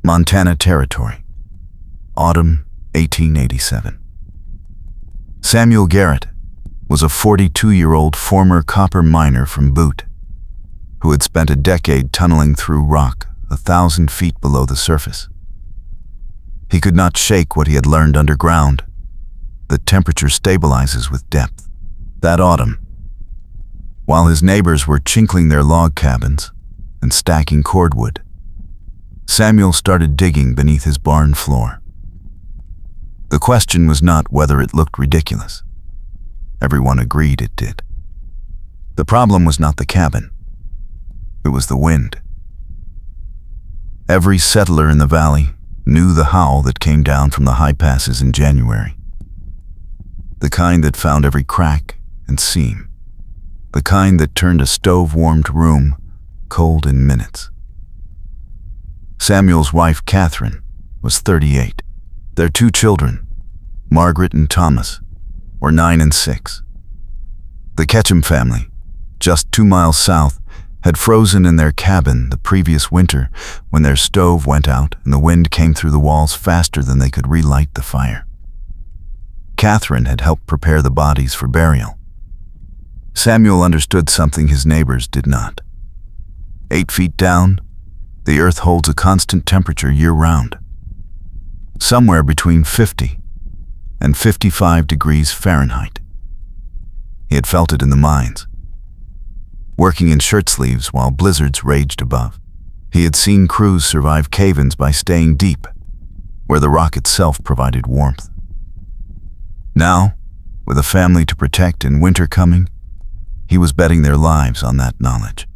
Montana Territory, autumn 1887. Samuel Garrett was a 42-year-old former copper miner from Butte who had spent a decade tunneling through rock 1,000 feet below the surface. He could not shake what he had learned underground, that temperature stabilizes with depth. That autumn, while his neighbors were chinkling their log cabins and stacking cordwood, Samuel started digging beneath his barn floor. The question was not whether it looked ridiculous. Everyone agreed it did. The problem was not the cabin. It was the wind. Every settler in the valley knew the howl that came down from the high passes in January. The kind that found every crack and seam. The kind that turned a stove-warmed room cold in minutes. Samuel's wife, Catherine, was 38. Their 2 children, Margaret and Thomas, were 9 and 6. The Ketchum family, just 2 miles south, had frozen in their cabin the previous winter when their stove went out and the wind came through the walls faster than they could relight the fire. Catherine had helped prepare the bodies for burial. Samuel understood something his neighbors did not. 8 feet down, the earth holds a constant temperature year-round, somewhere between 50 and 55 degrees Fahrenheit. He had felt it in the mines, working in shirt sleeves while blizzards raged above. He had seen crews survive cave-ins by staying deep, where the rock itself provided warmth. Now, with a family to protect and winter coming, he was betting their lives on that knowledge.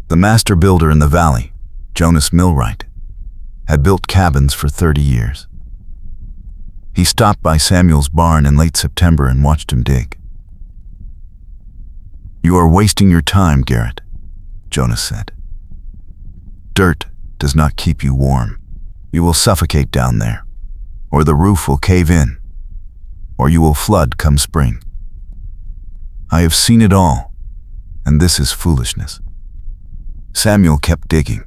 The master builder in the valley, Jonas Millwright, had built cabins for 30 years. He stopped by Samuel's barn in late September and watched him dig. "You are wasting your time, Garrett," Jonas said. "Dirt does not keep you warm. You will suffocate down there, or the roof will cave in, or you will flood come spring. I have seen it all, and this is foolishness." Samuel kept digging.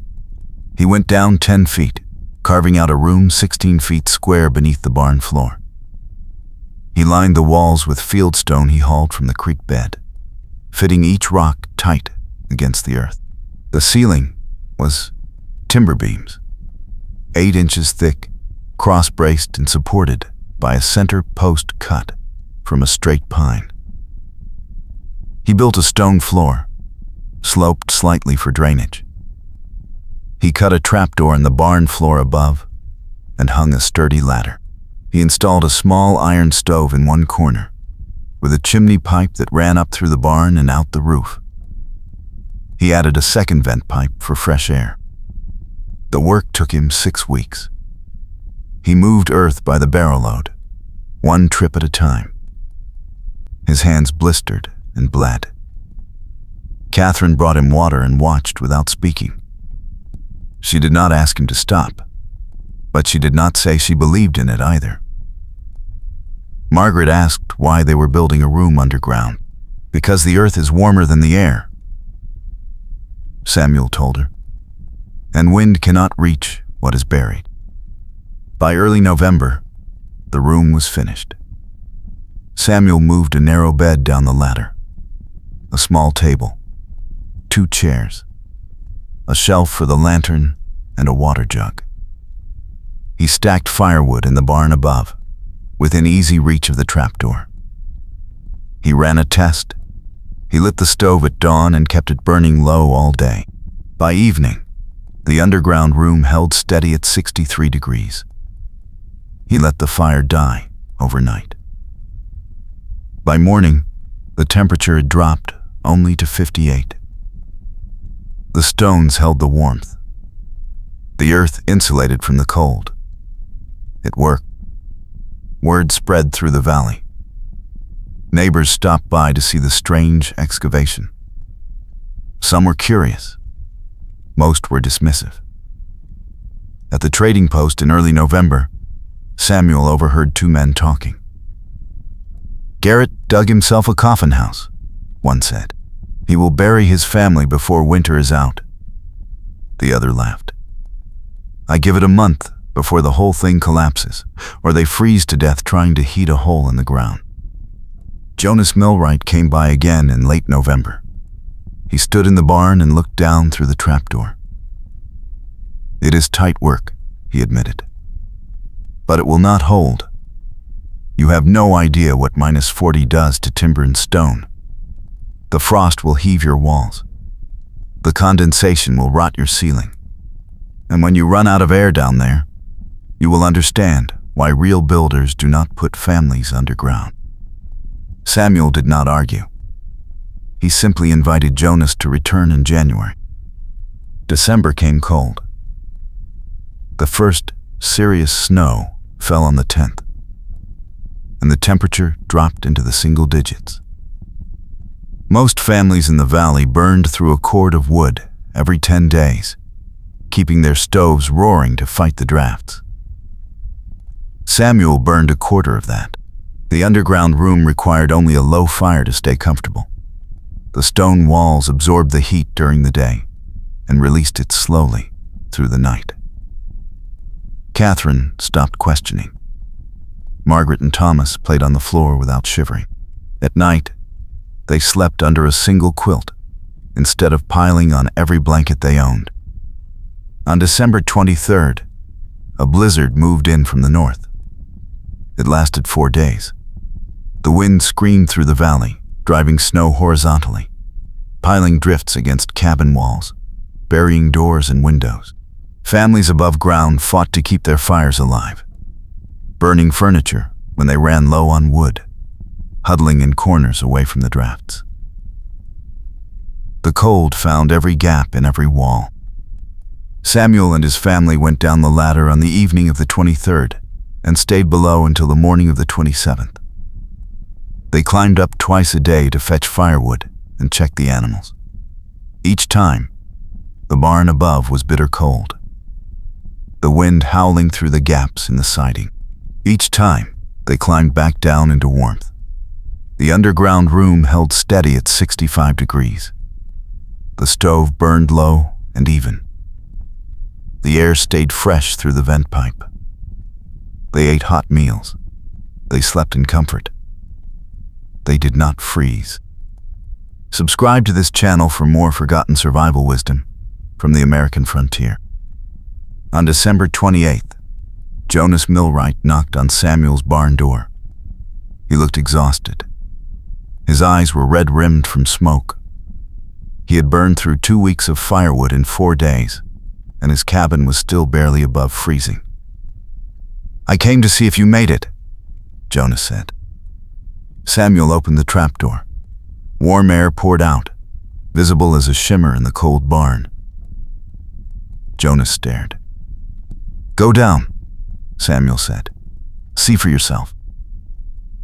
He went down 10 feet, carving out a room 16 feet square beneath the barn floor. He lined the walls with fieldstone he hauled from the creek bed, fitting each rock tight against the earth. The ceiling was timber beams, 8 inches thick, cross-braced and supported by a center post cut from a straight pine. He built a stone floor, sloped slightly for drainage. He cut a trapdoor in the barn floor above and hung a sturdy ladder. He installed a small iron stove in one corner, with a chimney pipe that ran up through the barn and out the roof. He added a second vent pipe for fresh air. The work took him 6 weeks. He moved earth by the barrow load, 1 trip at a time. His hands blistered and bled. Catherine brought him water and watched without speaking. She did not ask him to stop, but she did not say she believed in it either. Margaret asked why they were building a room underground. "Because the earth is warmer than the air," Samuel told her, "and wind cannot reach what is buried." By early November, the room was finished. Samuel moved a narrow bed down the ladder, a small table, 2 chairs, a shelf for the lantern, and a water jug. He stacked firewood in the barn above, within easy reach of the trapdoor. He ran a test. He lit the stove at dawn and kept it burning low all day. By evening, the underground room held steady at 63 degrees. He let the fire die overnight. By morning, the temperature had dropped only to 58. The stones held the warmth. The earth insulated from the cold. It worked. Word spread through the valley. Neighbors stopped by to see the strange excavation. Some were curious. Most were dismissive. At the trading post in early November, Samuel overheard 2 men talking. "Garrett dug himself a coffin house," one said. "He will bury his family before winter is out." The other laughed. I give it a month before the whole thing collapses, or they freeze to death trying to heat a hole in the ground. Jonas Millwright came by again in late November. He stood in the barn and looked down through the trapdoor. "It is tight work," he admitted. "But it will not hold. You have no idea what -40 does to timber and stone. The frost will heave your walls. The condensation will rot your ceiling. And when you run out of air down there, you will understand why real builders do not put families underground." Samuel did not argue. He simply invited Jonas to return in January. December came cold. The first serious snow fell on the 10th, and the temperature dropped into the single digits. Most families in the valley burned through a cord of wood every 10 days, keeping their stoves roaring to fight the drafts. Samuel burned a quarter of that. The underground room required only a low fire to stay comfortable. The stone walls absorbed the heat during the day and released it slowly through the night. Catherine stopped questioning. Margaret and Thomas played on the floor without shivering. At night, they slept under a single quilt instead of piling on every blanket they owned. On December 23rd, a blizzard moved in from the north. It lasted 4 days. The wind screamed through the valley, driving snow horizontally, piling drifts against cabin walls, burying doors and windows. Families above ground fought to keep their fires alive, burning furniture when they ran low on wood, huddling in corners away from the drafts. The cold found every gap in every wall. Samuel and his family went down the ladder on the evening of the 23rd and stayed below until the morning of the 27th. They climbed up twice a day to fetch firewood and check the animals. Each time, the barn above was bitter cold, the wind howling through the gaps in the siding. Each time, they climbed back down into warmth. The underground room held steady at 65 degrees. The stove burned low and even. The air stayed fresh through the vent pipe. They ate hot meals. They slept in comfort. They did not freeze. Subscribe to this channel for more forgotten survival wisdom from the American frontier. On December 28th, Jonas Millwright knocked on Samuel's barn door. He looked exhausted. His eyes were red-rimmed from smoke. He had burned through 2 weeks of firewood in 4 days, and his cabin was still barely above freezing. "I came to see if you made it," Jonas said. Samuel opened the trapdoor. Warm air poured out, visible as a shimmer in the cold barn. Jonas stared. "Go down," Samuel said. "See for yourself."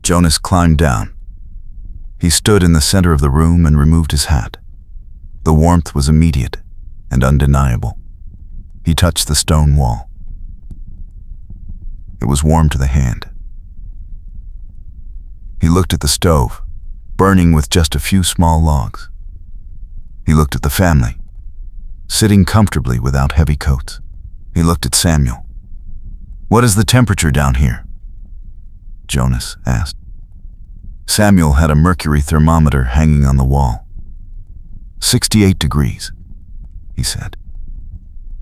Jonas climbed down. He stood in the center of the room and removed his hat. The warmth was immediate and undeniable. He touched the stone wall. It was warm to the hand. He looked at the stove, burning with just a few small logs. He looked at the family, sitting comfortably without heavy coats. He looked at Samuel. "What is the temperature down here?" Jonas asked. Samuel had a mercury thermometer hanging on the wall. 68 degrees, he said.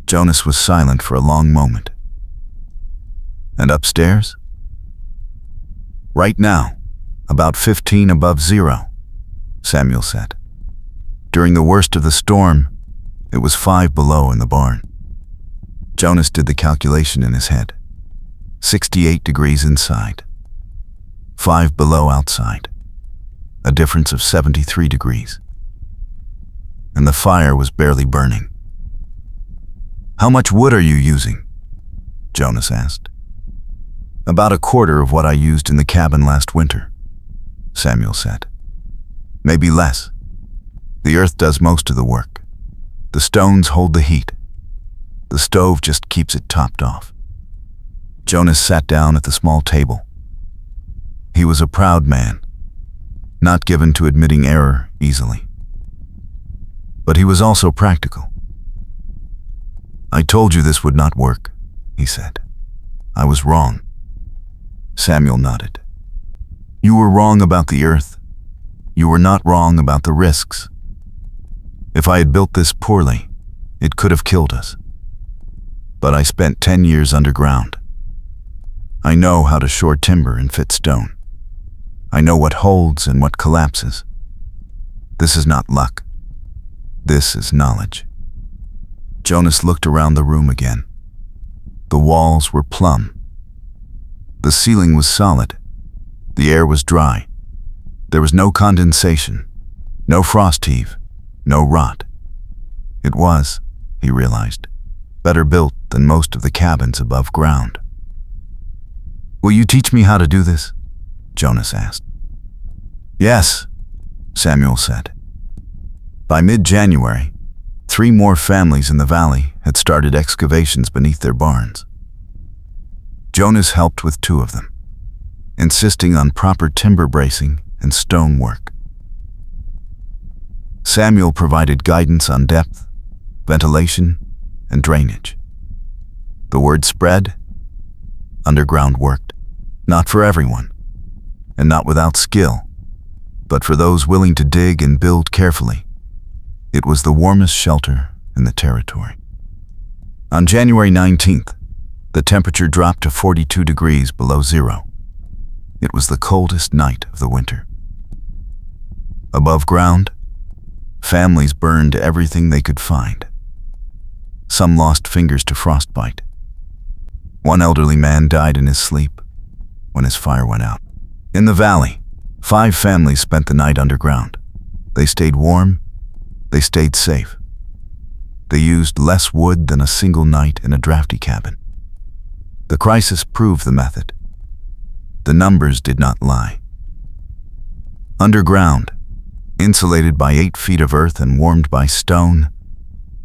Jonas was silent for a long moment. "And upstairs?" "Right now, about 15 above zero," Samuel said. "During the worst of the storm, it was 5 below in the barn." Jonas did the calculation in his head. 68 degrees inside, 5 below outside, a difference of 73 degrees. And the fire was barely burning. "How much wood are you using?" Jonas asked. "About a quarter of what I used in the cabin last winter," Samuel said. "Maybe less. The earth does most of the work. The stones hold the heat. The stove just keeps it topped off." Jonas sat down at the small table. He was a proud man, not given to admitting error easily. But he was also practical. "I told you this would not work," he said. "I was wrong." Samuel nodded. "You were wrong about the earth. You were not wrong about the risks. If I had built this poorly, it could have killed us. But I spent 10 years underground. I know how to shore timber and fit stone. I know what holds and what collapses. This is not luck. This is knowledge." Jonas looked around the room again. The walls were plumb. The ceiling was solid. The air was dry. There was no condensation, no frost heave, no rot. It was, he realized, better built than most of the cabins above ground. "Will you teach me how to do this?" Jonas asked. "Yes," Samuel said. By mid-January, 3 more families in the valley had started excavations beneath their barns. Jonas helped with 2 of them, insisting on proper timber bracing and stonework. Samuel provided guidance on depth, ventilation, and drainage. The word spread. Underground worked. Not for everyone, and not without skill, but for those willing to dig and build carefully. It was the warmest shelter in the territory. On January 19th, the temperature dropped to 42 degrees below zero. It was the coldest night of the winter. Above ground, families burned everything they could find. Some lost fingers to frostbite. One elderly man died in his sleep when his fire went out. In the valley, 5 families spent the night underground. They stayed warm, they stayed safe. They used less wood than a single night in a drafty cabin. The crisis proved the method. The numbers did not lie. Underground, insulated by 8 feet of earth and warmed by stone,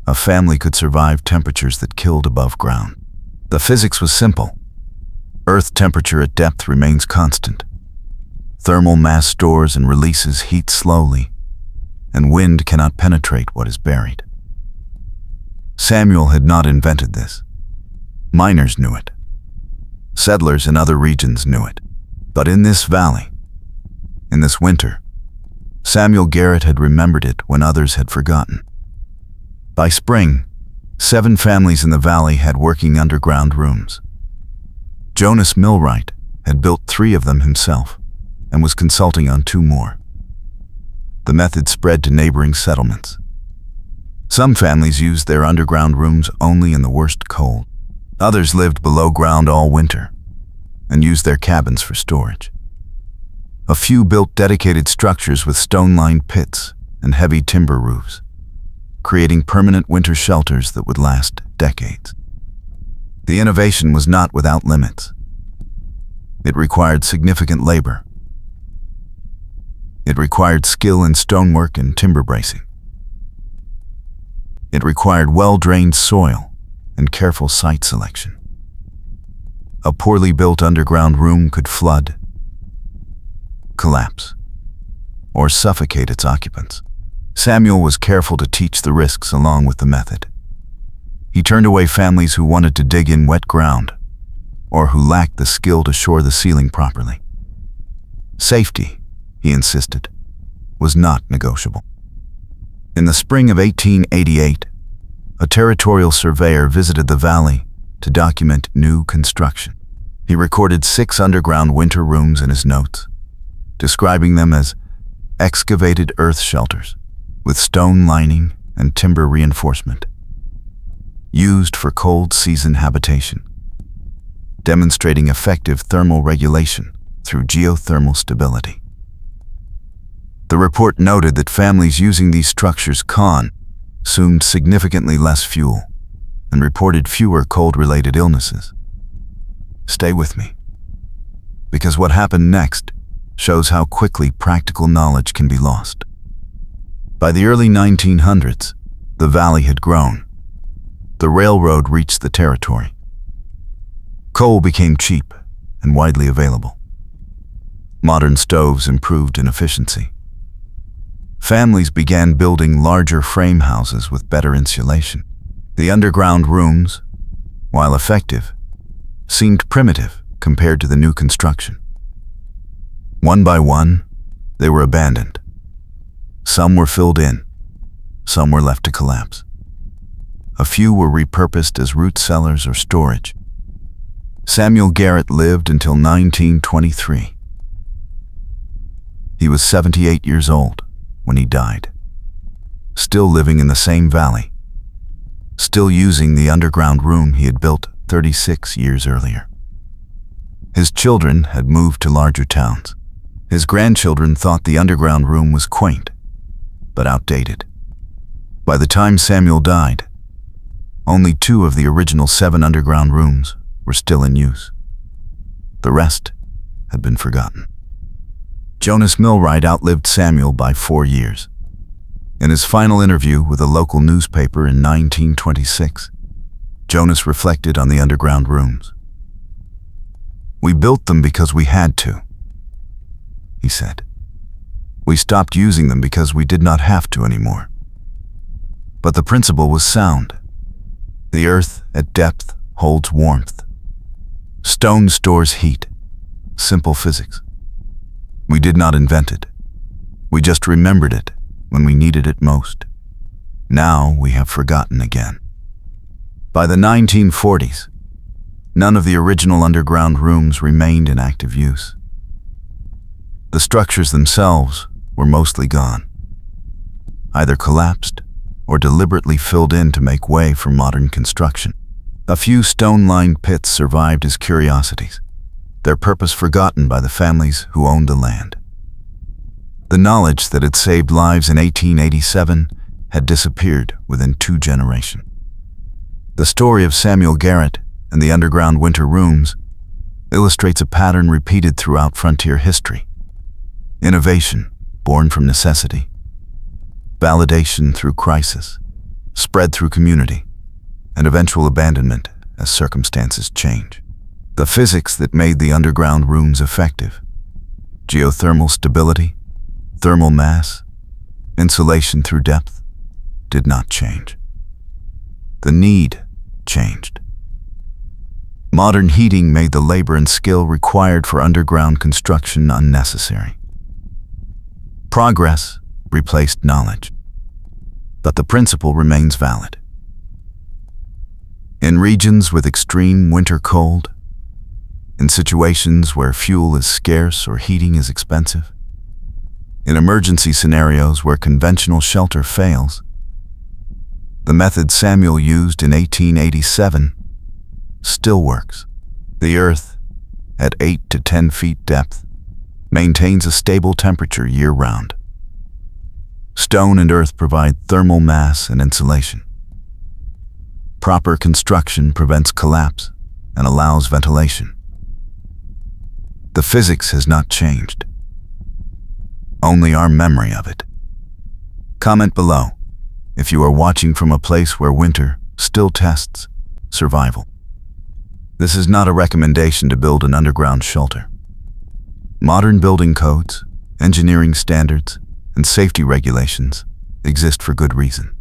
a family could survive temperatures that killed above ground. The physics was simple. Earth temperature at depth remains constant. Thermal mass stores and releases heat slowly, and wind cannot penetrate what is buried. Samuel had not invented this. Miners knew it. Settlers in other regions knew it. But in this valley, in this winter, Samuel Garrett had remembered it when others had forgotten. By spring, 7 families in the valley had working underground rooms. Jonas Millwright had built 3 of them himself and was consulting on 2 more. The method spread to neighboring settlements. Some families used their underground rooms only in the worst cold. Others lived below ground all winter and used their cabins for storage. A few built dedicated structures with stone-lined pits and heavy timber roofs, creating permanent winter shelters that would last decades. The innovation was not without limits. It required significant labor. It required skill in stonework and timber bracing. It required well-drained soil and careful site selection. A poorly built underground room could flood, collapse, or suffocate its occupants. Samuel was careful to teach the risks along with the method. He turned away families who wanted to dig in wet ground or who lacked the skill to shore the ceiling properly. Safety, he insisted, was not negotiable. In the spring of 1888, a territorial surveyor visited the valley to document new construction. He recorded 6 underground winter rooms in his notes, describing them as excavated earth shelters with stone lining and timber reinforcement, used for cold season habitation, demonstrating effective thermal regulation through geothermal stability. The report noted that families using these structures consumed significantly less fuel and reported fewer cold-related illnesses. Stay with me, because what happened next shows how quickly practical knowledge can be lost. By the early 1900s, the valley had grown. The railroad reached the territory. Coal became cheap and widely available. Modern stoves improved in efficiency. Families began building larger frame houses with better insulation. The underground rooms, while effective, seemed primitive compared to the new construction. One by one, they were abandoned. Some were filled in, some were left to collapse. A few were repurposed as root cellars or storage. Samuel Garrett lived until 1923. He was 78 years old when he died, still living in the same valley, still using the underground room he had built 36 years earlier. His children had moved to larger towns. His grandchildren thought the underground room was quaint, but outdated. By the time Samuel died, only 2 of the original 7 underground rooms were still in use. The rest had been forgotten. Jonas Millwright outlived Samuel by 4 years. In his final interview with a local newspaper in 1926, Jonas reflected on the underground rooms. "We built them because we had to," he said. "We stopped using them because we did not have to anymore. But the principle was sound. The earth at depth holds warmth. Stone stores heat. Simple physics. We did not invent it. We just remembered it when we needed it most. Now we have forgotten again." By the 1940s, none of the original underground rooms remained in active use. The structures themselves were mostly gone, either collapsed or deliberately filled in to make way for modern construction. A few stone-lined pits survived as curiosities, their purpose forgotten by the families who owned the land. The knowledge that had saved lives in 1887 had disappeared within 2 generations. The story of Samuel Garrett and the underground winter rooms illustrates a pattern repeated throughout frontier history. Innovation born from necessity, validation through crisis, spread through community, and eventual abandonment as circumstances change. The physics that made the underground rooms effective, geothermal stability, thermal mass, insulation through depth, did not change. The need changed. Modern heating made the labor and skill required for underground construction unnecessary. Progress replaced knowledge, but the principle remains valid. In regions with extreme winter cold, in situations where fuel is scarce or heating is expensive, in emergency scenarios where conventional shelter fails, the method Samuel used in 1887 still works. The earth, at 8 to 10 feet depth, maintains a stable temperature year-round. Stone and earth provide thermal mass and insulation. Proper construction prevents collapse and allows ventilation. The physics has not changed, only our memory of it. Comment below if you are watching from a place where winter still tests survival. This is not a recommendation to build an underground shelter. Modern building codes, engineering standards, and safety regulations exist for good reason.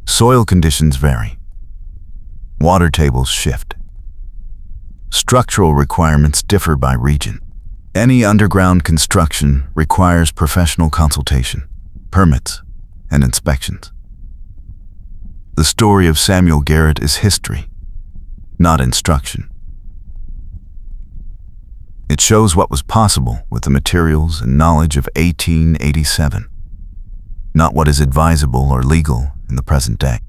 Soil conditions vary. Water tables shift. Structural requirements differ by region. Any underground construction requires professional consultation, permits, and inspections. The story of Samuel Garrett is history, not instruction. It shows what was possible with the materials and knowledge of 1887, not what is advisable or legal in the present day.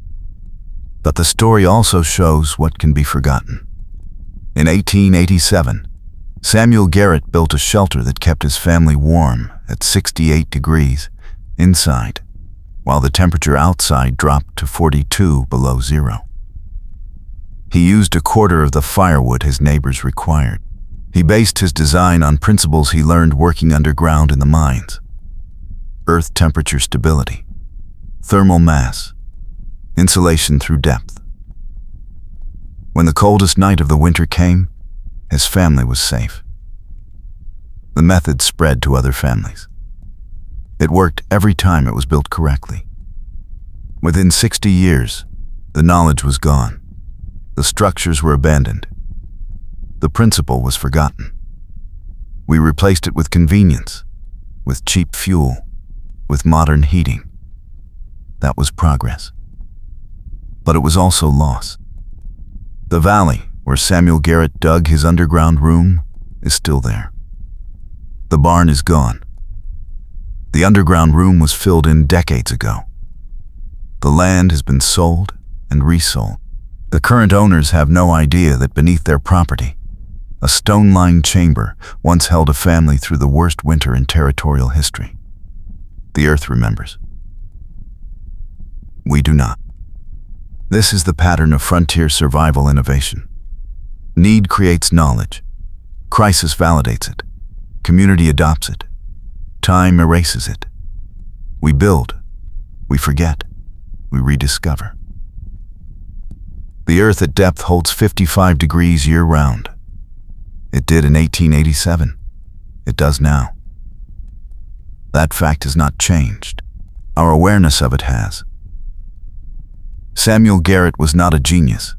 But the story also shows what can be forgotten. In 1887, Samuel Garrett built a shelter that kept his family warm at 68 degrees inside, while the temperature outside dropped to 42 below zero. He used a quarter of the firewood his neighbors required. He based his design on principles he learned working underground in the mines: earth temperature stability, thermal mass, insulation through depth. When the coldest night of the winter came, his family was safe. The method spread to other families. It worked every time it was built correctly. Within 60 years, the knowledge was gone, The structures were abandoned. The principle was forgotten. We replaced it with convenience, with cheap fuel, with modern heating. That was progress. But it was also loss. The valley where Samuel Garrett dug his underground room is still there. The barn is gone. The underground room was filled in decades ago. The land has been sold and resold. The current owners have no idea that beneath their property, a stone-lined chamber once held a family through the worst winter in territorial history. The earth remembers. We do not. This is the pattern of frontier survival innovation. Need creates knowledge. Crisis validates it. Community adopts it. Time erases it. We build. We forget. We rediscover. The Earth at depth holds 55 degrees year-round. It did in 1887. It does now. That fact has not changed. Our awareness of it has. Samuel Garrett was not a genius.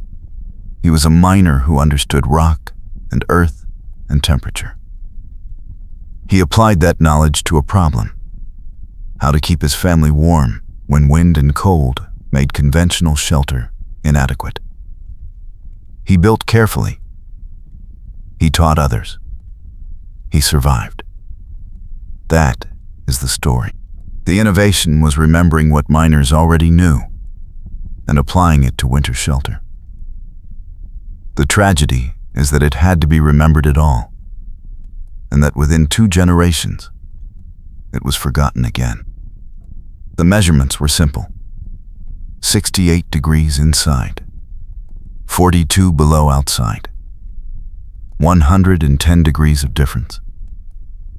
He was a miner who understood rock and earth and temperature. He applied that knowledge to a problem: how to keep his family warm when wind and cold made conventional shelter inadequate. He built carefully. He taught others. He survived. That is the story. The innovation was remembering what miners already knew and applying it to winter shelter. The tragedy is that it had to be remembered at all, and that within 2 generations, it was forgotten again. The measurements were simple: 68 degrees inside, 42 below outside, 110 degrees of difference,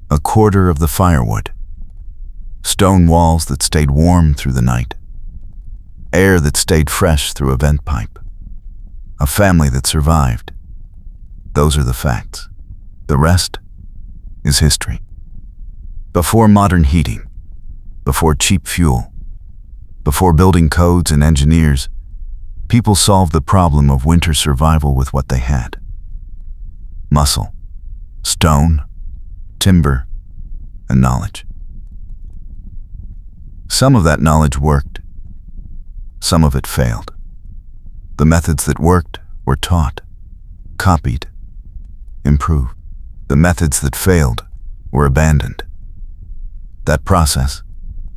a quarter of the firewood, stone walls that stayed warm through the night, air that stayed fresh through a vent pipe, a family that survived. Those are the facts. The rest is history. Before modern heating, before cheap fuel, before building codes and engineers, people solved the problem of winter survival with what they had: muscle, stone, timber, and knowledge. Some of that knowledge worked. Some of it failed. The methods that worked were taught, copied, improved. The methods that failed were abandoned. That process,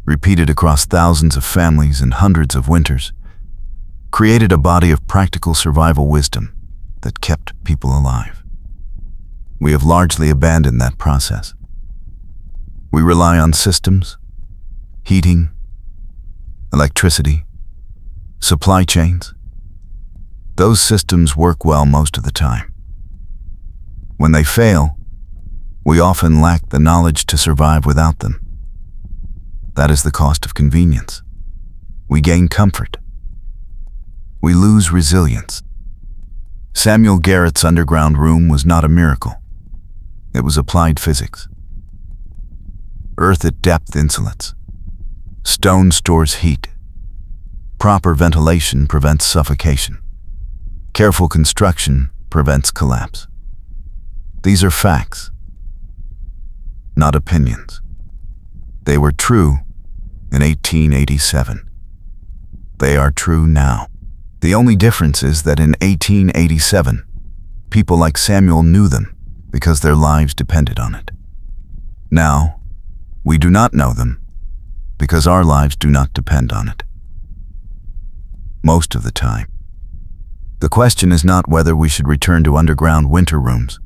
repeated across thousands of families and hundreds of winters, created a body of practical survival wisdom that kept people alive. We have largely abandoned that process. We rely on systems, heating, electricity, supply chains. Those systems work well most of the time. When they fail, we often lack the knowledge to survive without them. That is the cost of convenience. We gain comfort. We lose resilience. Samuel Garrett's underground room was not a miracle. It was applied physics. Earth at depth insulates. Stone stores heat. Proper ventilation prevents suffocation. Careful construction prevents collapse. These are facts, not opinions. They were true in 1887. They are true now. The only difference is that in 1887, people like Samuel knew them because their lives depended on it. Now, we do not know them because our lives do not depend on it. Most of the time. The question is not whether we should return to underground winter rooms.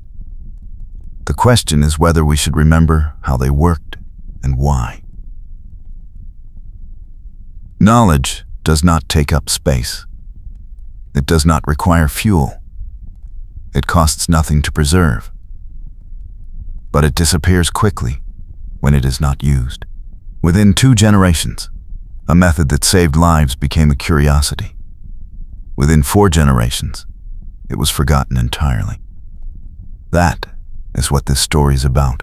The question is whether we should remember how they worked and why. Knowledge does not take up space. It does not require fuel. It costs nothing to preserve. But it disappears quickly when it is not used. Within 2 generations, a method that saved lives became a curiosity. Within 4 generations, it was forgotten entirely. That is what this story is about.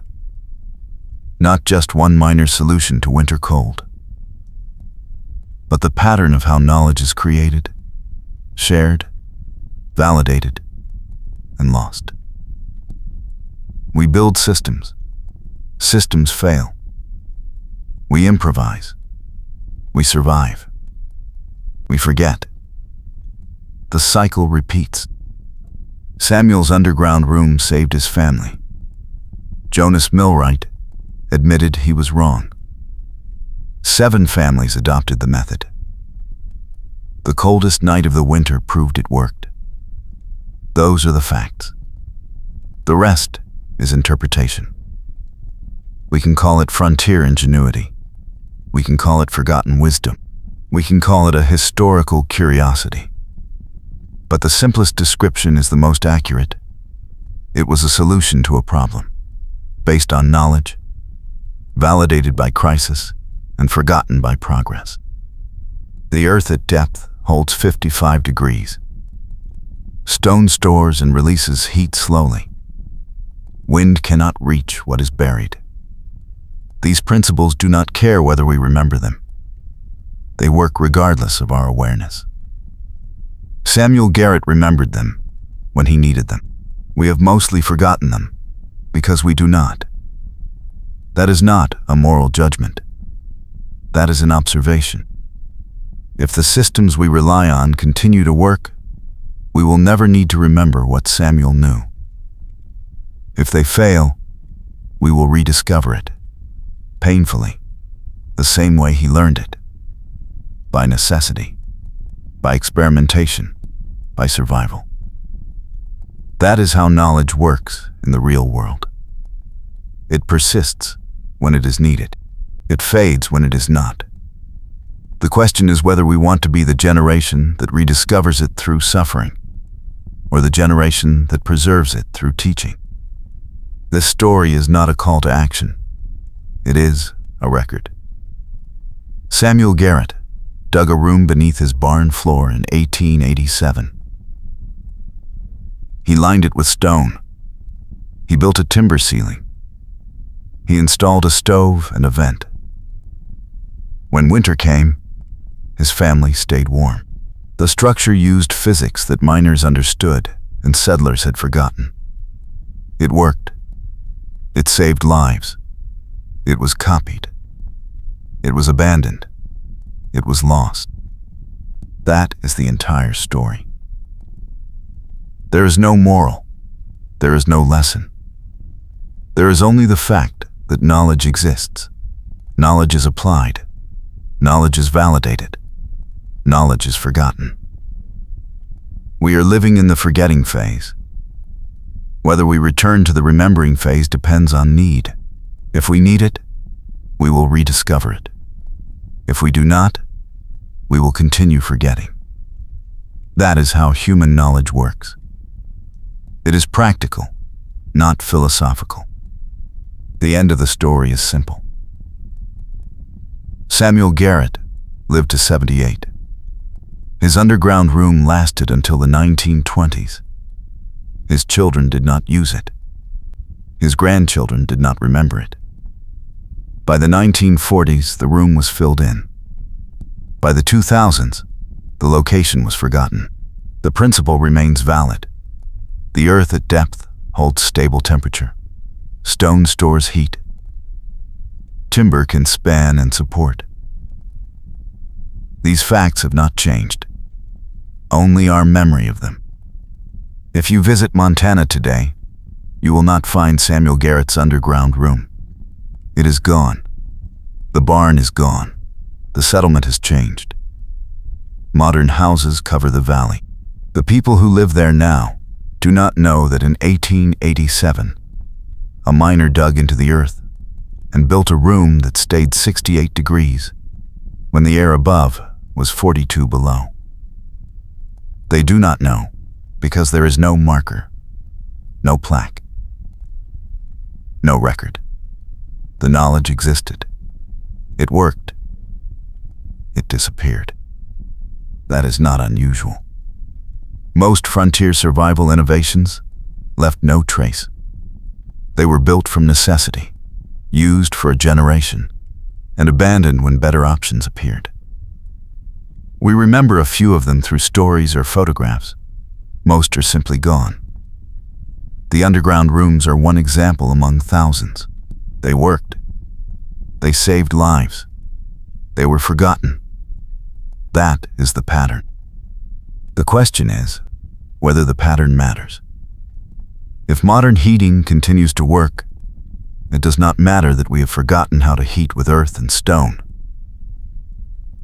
Not just one minor solution to winter cold, but the pattern of how knowledge is created, shared, validated, and lost. We build systems. Systems fail. We improvise. We survive. We forget. The cycle repeats. Samuel's underground room saved his family. Jonas Millwright admitted he was wrong. 7 families adopted the method. The coldest night of the winter proved it worked. Those are the facts. The rest is interpretation. We can call it frontier ingenuity. We can call it forgotten wisdom. We can call it a historical curiosity. But the simplest description is the most accurate. It was a solution to a problem, based on knowledge, validated by crisis, and forgotten by progress. The Earth at depth holds 55 degrees. Stone stores and releases heat slowly. Wind cannot reach what is buried. These principles do not care whether we remember them. They work regardless of our awareness. Samuel Garrett remembered them when he needed them. We have mostly forgotten them because we do not. That is not a moral judgment. That is an observation. If the systems we rely on continue to work, we will never need to remember what Samuel knew. If they fail, we will rediscover it, painfully, the same way he learned it, by necessity, by experimentation, by survival. That is how knowledge works in the real world. It persists when it is needed. It fades when it is not. The question is whether we want to be the generation that rediscovers it through suffering, or the generation that preserves it through teaching. This story is not a call to action. It is a record. Samuel Garrett dug a room beneath his barn floor in 1887. He lined it with stone. He built a timber ceiling. He installed a stove and a vent. When winter came, his family stayed warm. The structure used physics that miners understood and settlers had forgotten. It worked. It saved lives. It was copied. It was abandoned. It was lost. That is the entire story. There is no moral. There is no lesson. There is only the fact that knowledge exists. Knowledge is applied. Knowledge is validated. Knowledge is forgotten. We are living in the forgetting phase. Whether we return to the remembering phase depends on need. If we need it, we will rediscover it. If we do not, we will continue forgetting. That is how human knowledge works. It is practical, not philosophical. The end of the story is simple. Samuel Garrett lived to 78. His underground room lasted until the 1920s. His children did not use it. His grandchildren did not remember it. By the 1940s, the room was filled in. By the 2000s, the location was forgotten. The principle remains valid. The earth at depth holds stable temperature. Stone stores heat. Timber can span and support. These facts have not changed. Only our memory of them. If you visit Montana today, you will not find Samuel Garrett's underground room. It is gone. The barn is gone. The settlement has changed. Modern houses cover the valley. The people who live there now do not know that in 1887, a miner dug into the earth and built a room that stayed 68 degrees when the air above was 42 below. They do not know because there is no marker, no plaque, no record. The knowledge existed. It worked. It disappeared. That is not unusual. Most frontier survival innovations left no trace. They were built from necessity, used for a generation, and abandoned when better options appeared. We remember a few of them through stories or photographs. Most are simply gone. The underground rooms are one example among thousands. They worked. They saved lives. They were forgotten. That is the pattern. The question is whether the pattern matters. If modern heating continues to work, it does not matter that we have forgotten how to heat with earth and stone.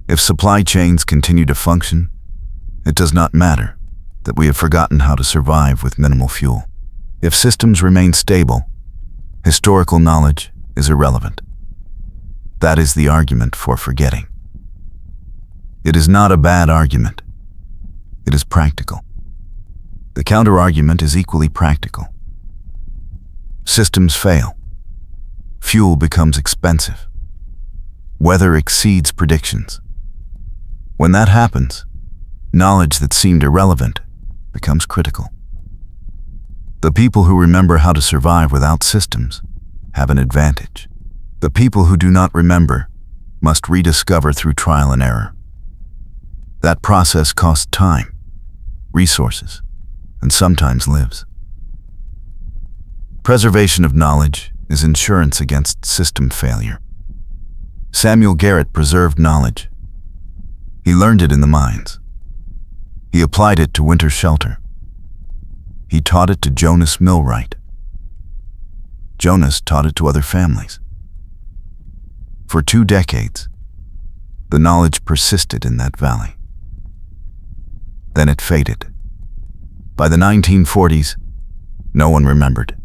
If supply chains continue to function, it does not matter that we have forgotten how to survive with minimal fuel. If systems remain stable, historical knowledge is irrelevant. That is the argument for forgetting. It is not a bad argument. It is practical. The counter-argument is equally practical. Systems fail. Fuel becomes expensive. Weather exceeds predictions. When that happens, knowledge that seemed irrelevant becomes critical. The people who remember how to survive without systems have an advantage. The people who do not remember must rediscover through trial and error. That process costs time, resources, and sometimes lives. Preservation of knowledge is insurance against system failure. Samuel Garrett preserved knowledge. He learned it in the mines. He applied it to winter shelter. He taught it to Jonas Millwright. Jonas taught it to other families. For 2 decades, the knowledge persisted in that valley. Then it faded. By the 1940s, no one remembered.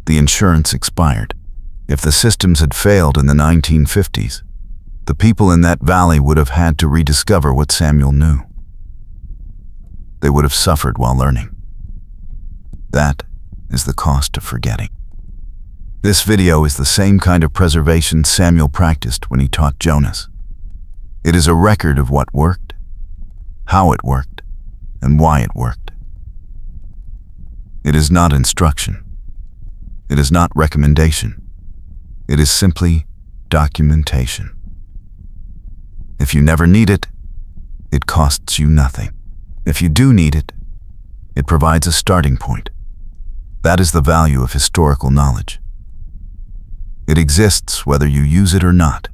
The insurance expired. If the systems had failed in the 1950s, the people in that valley would have had to rediscover what Samuel knew. They would have suffered while learning. That is the cost of forgetting. This video is the same kind of preservation Samuel practiced when he taught Jonas. It is a record of what worked, how it worked, and why it worked. It is not instruction. It is not recommendation. It is simply documentation. If you never need it, it costs you nothing. If you do need it, it provides a starting point. That is the value of historical knowledge. It exists whether you use it or not.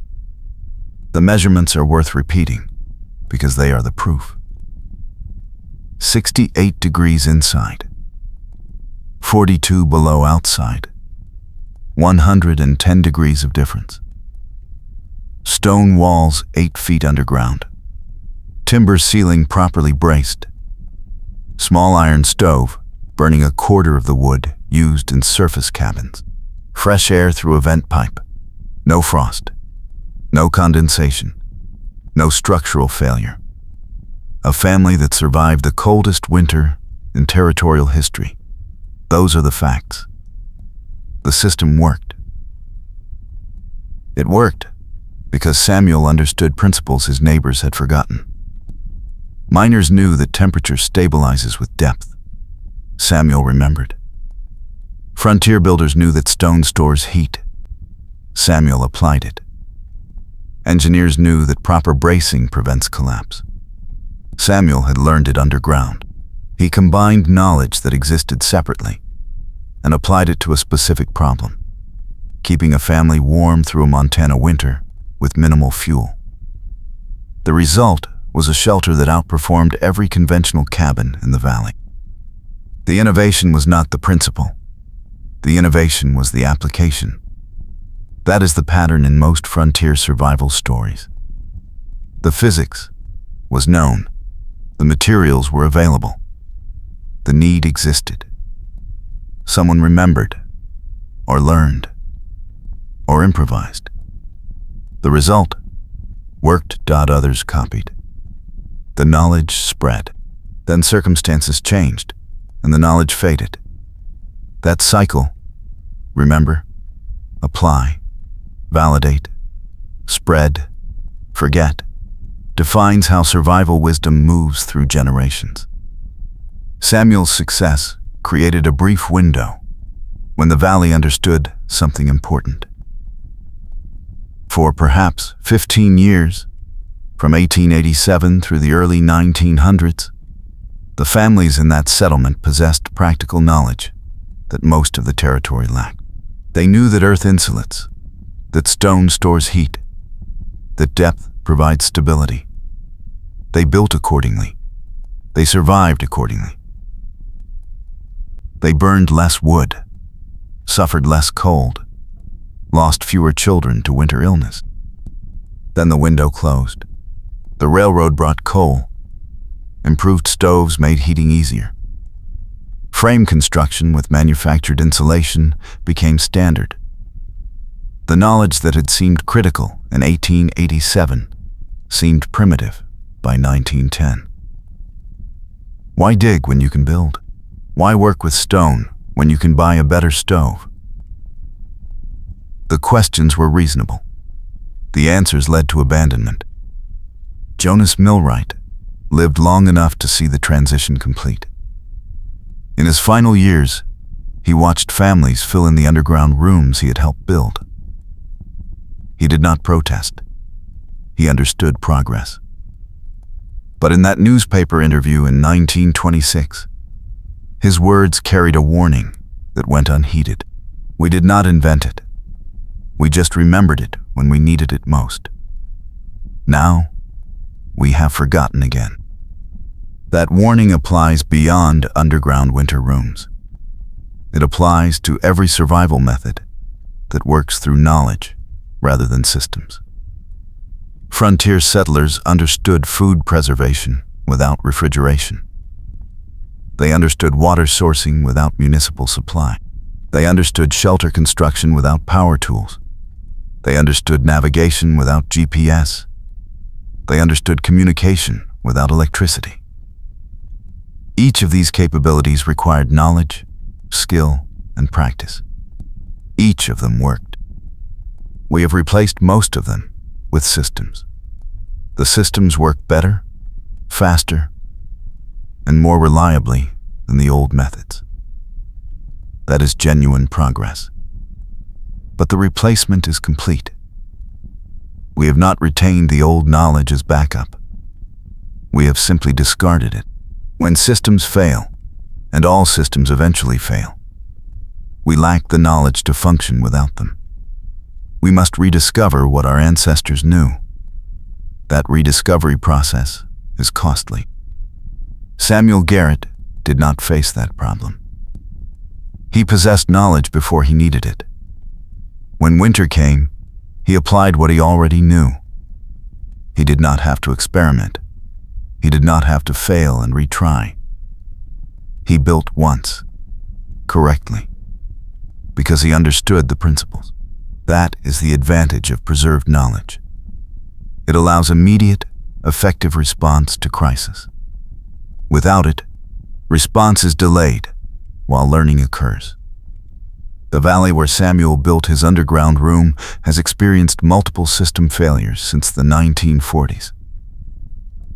The measurements are worth repeating because they are the proof. 68 degrees inside, 42 below outside, 110 degrees of difference. Stone walls 8 feet underground, timber ceiling properly braced, small iron stove burning 1/4 of the wood used in surface cabins, fresh air through a vent pipe, no frost, no condensation, no structural failure. A family that survived the coldest winter in territorial history. Those are the facts. The system worked. It worked because Samuel understood principles his neighbors had forgotten. Miners knew that temperature stabilizes with depth. Samuel remembered. Frontier builders knew that stone stores heat. Samuel applied it. Engineers knew that proper bracing prevents collapse. Samuel had learned it underground. He combined knowledge that existed separately and applied it to a specific problem, keeping a family warm through a Montana winter with minimal fuel. The result was a shelter that outperformed every conventional cabin in the valley. The innovation was not the principle. The innovation was the application. That is the pattern in most frontier survival stories. The physics was known. The materials were available. The need existed. Someone remembered, or learned, or improvised. The result worked. Others copied. The knowledge spread. Then circumstances changed, and the knowledge faded. That cycle, remember, apply, validate, spread, forget, defines how survival wisdom moves through generations. Samuel's success created a brief window when the valley understood something important. For perhaps 15 years, from 1887 through the early 1900s, The families in that settlement possessed practical knowledge that most of the territory lacked. They knew that earth insulates, that stone stores heat, that depth provides stability. They built accordingly. They survived accordingly. They burned less wood, suffered less cold, lost fewer children to winter illness. Then the window closed. The railroad brought coal. Improved stoves made heating easier. Frame construction with manufactured insulation became standard. The knowledge that had seemed critical in 1887 seemed primitive by 1910. Why dig when you can build? Why work with stone when you can buy a better stove? The questions were reasonable. The answers led to abandonment. Jonas Millwright lived long enough to see the transition complete. In his final years, he watched families fill in the underground rooms he had helped build. He did not protest. He understood progress. But in that newspaper interview in 1926, his words carried a warning that went unheeded. We did not invent it. We just remembered it when we needed it most. Now, we have forgotten again. That warning applies beyond underground winter rooms. It applies to every survival method that works through knowledge rather than systems. Frontier settlers understood food preservation without refrigeration. They understood water sourcing without municipal supply. They understood shelter construction without power tools. They understood navigation without GPS. They understood communication without electricity. Each of these capabilities required knowledge, skill, and practice. Each of them worked. We have replaced most of them with systems. The systems work better, faster, and more reliably than the old methods. That is genuine progress. But the replacement is complete. We have not retained the old knowledge as backup. We have simply discarded it. When systems fail, and all systems eventually fail, we lack the knowledge to function without them. We must rediscover what our ancestors knew. That rediscovery process is costly. Samuel Garrett did not face that problem. He possessed knowledge before he needed it. When winter came, he applied what he already knew. He did not have to experiment. He did not have to fail and retry. He built once, correctly, because he understood the principles. That is the advantage of preserved knowledge. It allows immediate, effective response to crisis. Without it, response is delayed while learning occurs. The valley where Samuel built his underground room has experienced multiple system failures since the 1940s.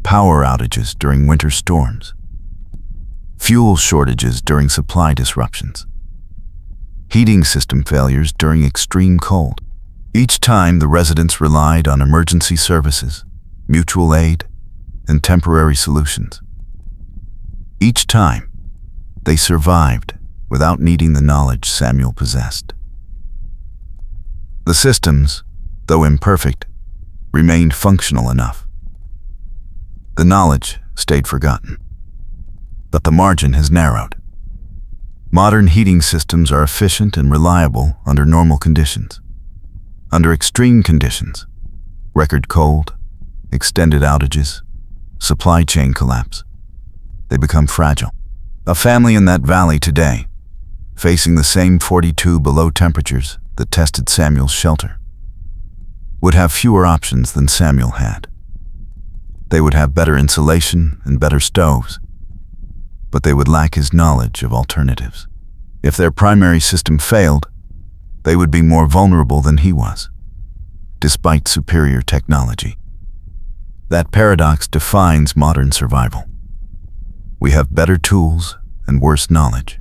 Power outages during winter storms, fuel shortages during supply disruptions, heating system failures during extreme cold. Each time the residents relied on emergency services, mutual aid, and temporary solutions. Each time, they survived without needing the knowledge Samuel possessed. The systems, though imperfect, remained functional enough. The knowledge stayed forgotten. But the margin has narrowed. Modern heating systems are efficient and reliable under normal conditions. Under extreme conditions, record cold, extended outages, supply chain collapse, they become fragile. A family in that valley today, facing the same 42 below temperatures that tested Samuel's shelter, would have fewer options than Samuel had. They would have better insulation and better stoves, but they would lack his knowledge of alternatives. If their primary system failed, they would be more vulnerable than he was, despite superior technology. That paradox defines modern survival. We have better tools and worse knowledge.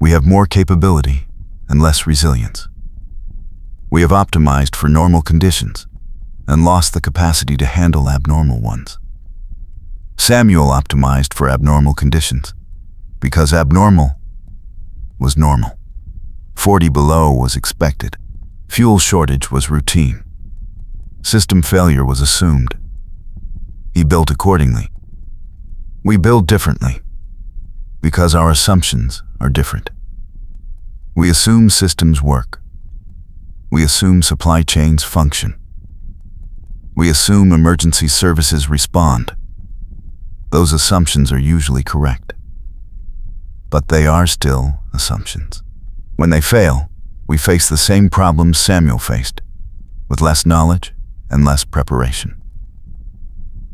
We have more capability and less resilience. We have optimized for normal conditions and lost the capacity to handle abnormal ones. Samuel optimized for abnormal conditions, because abnormal was normal. 40 below was expected. Fuel shortage was routine. System failure was assumed. He built accordingly. We build differently, because our assumptions are different. We assume systems work. We assume supply chains function. We assume emergency services respond. Those assumptions are usually correct. But they are still assumptions. When they fail, we face the same problems Samuel faced, with less knowledge and less preparation.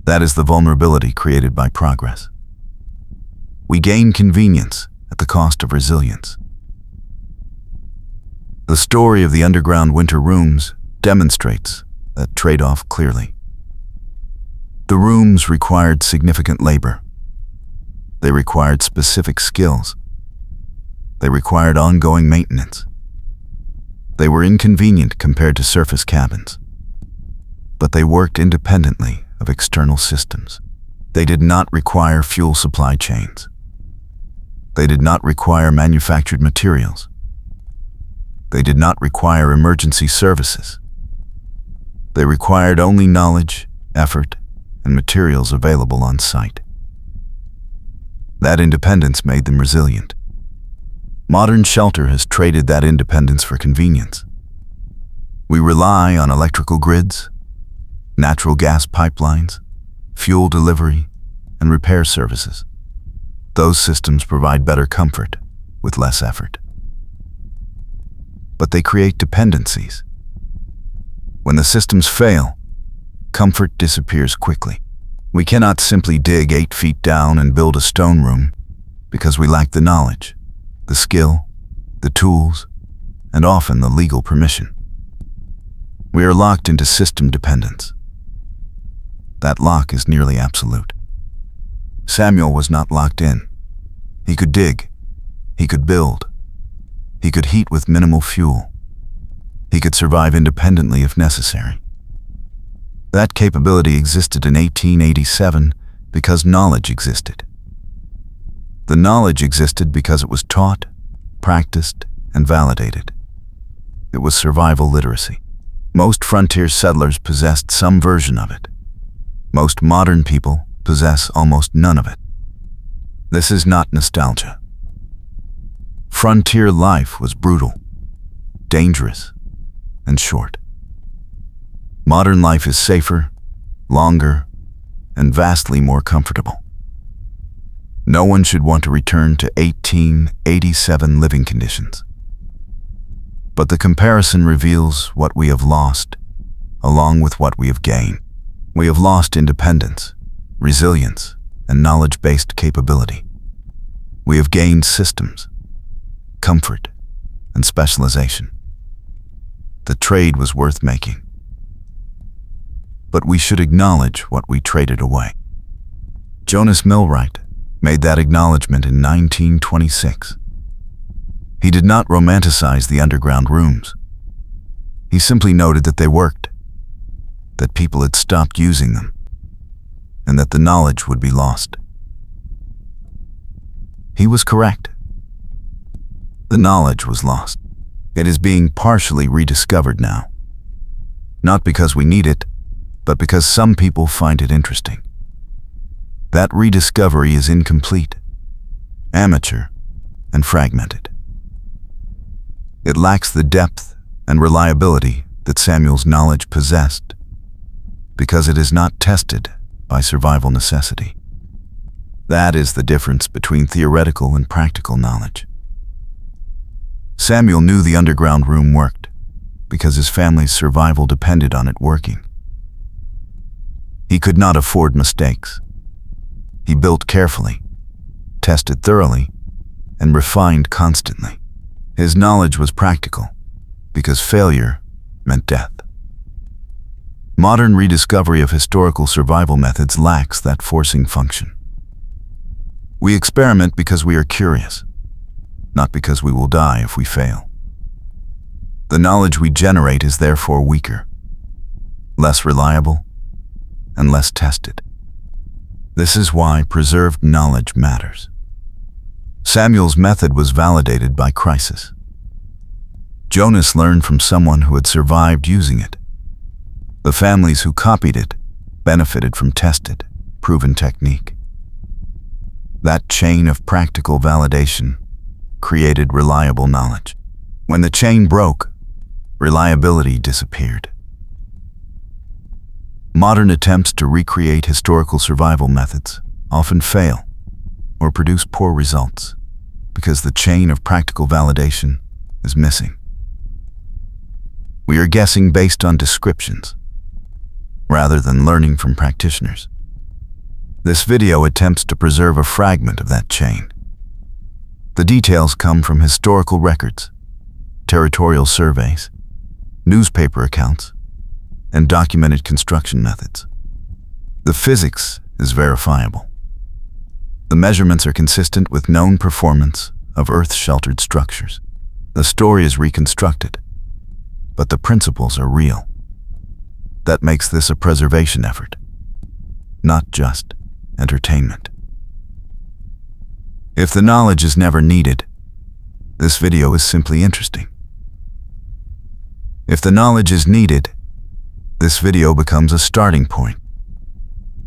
That is the vulnerability created by progress. We gain convenience at the cost of resilience. The story of the underground winter rooms demonstrates that trade-off clearly. The rooms required significant labor. They required specific skills. They required ongoing maintenance. They were inconvenient compared to surface cabins, but they worked independently of external systems. They did not require fuel supply chains. They did not require manufactured materials. They did not require emergency services. They required only knowledge, effort, and materials available on site. That independence made them resilient. Modern shelter has traded that independence for convenience. We rely on electrical grids, natural gas pipelines, fuel delivery, and repair services. Those systems provide better comfort with less effort. But they create dependencies. When the systems fail, comfort disappears quickly. We cannot simply dig 8 feet down and build a stone room because we lack the knowledge, the skill, the tools, and often the legal permission. We are locked into system dependence. That lock is nearly absolute. Samuel was not locked in. He could dig. He could build. He could heat with minimal fuel. He could survive independently if necessary. That capability existed in 1887 because knowledge existed. The knowledge existed because it was taught, practiced, and validated. It was survival literacy. Most frontier settlers possessed some version of it. Most modern people possess almost none of it. This is not nostalgia. Frontier life was brutal, dangerous, and short. Modern life is safer, longer, and vastly more comfortable. No one should want to return to 1887 living conditions. But the comparison reveals what we have lost, along with what we have gained. We have lost independence, resilience, and knowledge-based capability. We have gained systems, comfort, and specialization. The trade was worth making. But we should acknowledge what we traded away. Jonas Millwright made that acknowledgement in 1926. He did not romanticize the underground rooms. He simply noted that they worked, that people had stopped using them, and that the knowledge would be lost. He was correct. The knowledge was lost. It is being partially rediscovered now. Not because we need it, but because some people find it interesting. That rediscovery is incomplete, amateur, and fragmented. It lacks the depth and reliability that Samuel's knowledge possessed, because it is not tested by survival necessity. That is the difference between theoretical and practical knowledge. Samuel knew the underground room worked because his family's survival depended on it working. He could not afford mistakes. He built carefully, tested thoroughly, and refined constantly. His knowledge was practical because failure meant death. Modern rediscovery of historical survival methods lacks that forcing function. We experiment because we are curious, not because we will die if we fail. The knowledge we generate is therefore weaker, less reliable, and less tested. This is why preserved knowledge matters. Samuel's method was validated by crisis. Jonas learned from someone who had survived using it. The families who copied it benefited from tested, proven technique. That chain of practical validation created reliable knowledge. When the chain broke, reliability disappeared. Modern attempts to recreate historical survival methods often fail or produce poor results because the chain of practical validation is missing. We are guessing based on descriptions rather than learning from practitioners. This video attempts to preserve a fragment of that chain. The details come from historical records, territorial surveys, newspaper accounts, and documented construction methods. The physics is verifiable. The measurements are consistent with known performance of earth-sheltered structures. The story is reconstructed, but the principles are real. That makes this a preservation effort, not just entertainment. If the knowledge is never needed, this video is simply interesting. If the knowledge is needed, this video becomes a starting point.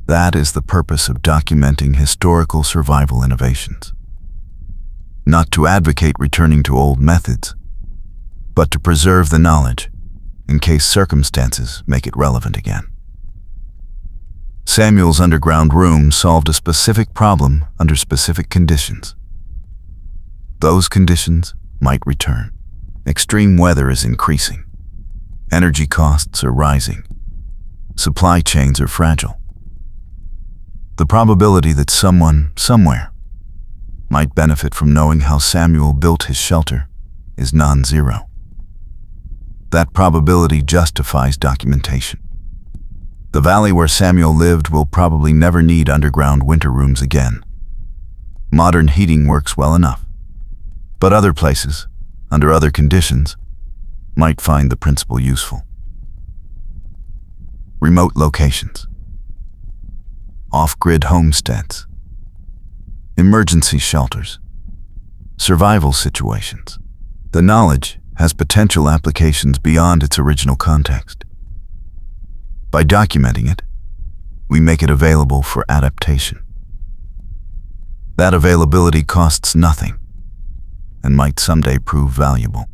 That is the purpose of documenting historical survival innovations. Not to advocate returning to old methods, but to preserve the knowledge in case circumstances make it relevant again. Samuel's underground room solved a specific problem under specific conditions. Those conditions might return. Extreme weather is increasing. Energy costs are rising. Supply chains are fragile. The probability that someone, somewhere, might benefit from knowing how Samuel built his shelter is non-zero. That probability justifies documentation. The valley where Samuel lived will probably never need underground winter rooms again. Modern heating works well enough. But other places, under other conditions, might find the principle useful. Remote locations, off-grid homesteads, emergency shelters, survival situations. The knowledge has potential applications beyond its original context. By documenting it, we make it available for adaptation. That availability costs nothing and might someday prove valuable.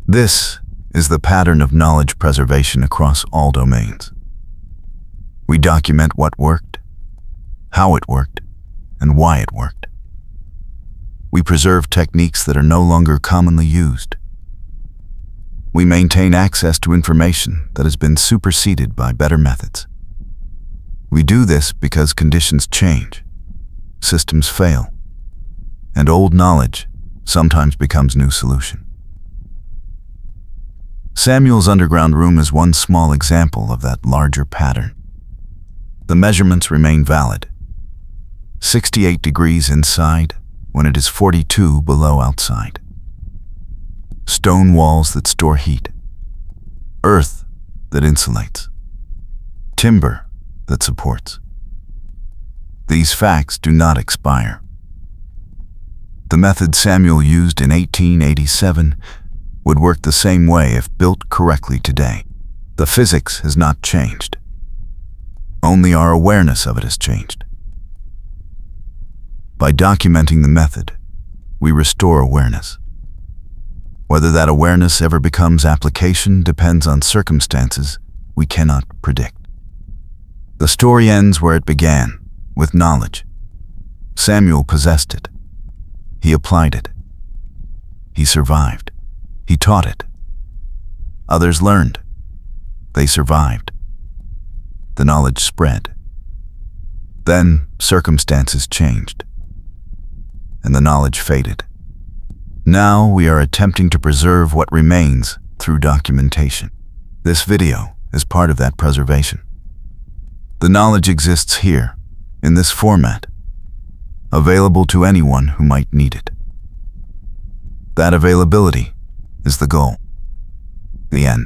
This is the pattern of knowledge preservation across all domains. We document what worked, how it worked, and why it worked. We preserve techniques that are no longer commonly used. We maintain access to information that has been superseded by better methods. We do this because conditions change, systems fail, and old knowledge sometimes becomes new solution. Samuel's underground room is one small example of that larger pattern. The measurements remain valid. 68 degrees inside when it is 42 below outside. Stone walls that store heat. Earth that insulates. Timber that supports. These facts do not expire. The method Samuel used in 1887 would work the same way if built correctly today. The physics has not changed. Only our awareness of it has changed. By documenting the method, we restore awareness. Whether that awareness ever becomes application depends on circumstances we cannot predict. The story ends where it began, with knowledge. Samuel possessed it. He applied it. He survived. He taught it. Others learned. They survived. The knowledge spread. Then circumstances changed, and the knowledge faded. Now we are attempting to preserve what remains through documentation. This video is part of that preservation. The knowledge exists here, in this format, available to anyone who might need it. That availability is the goal. The end.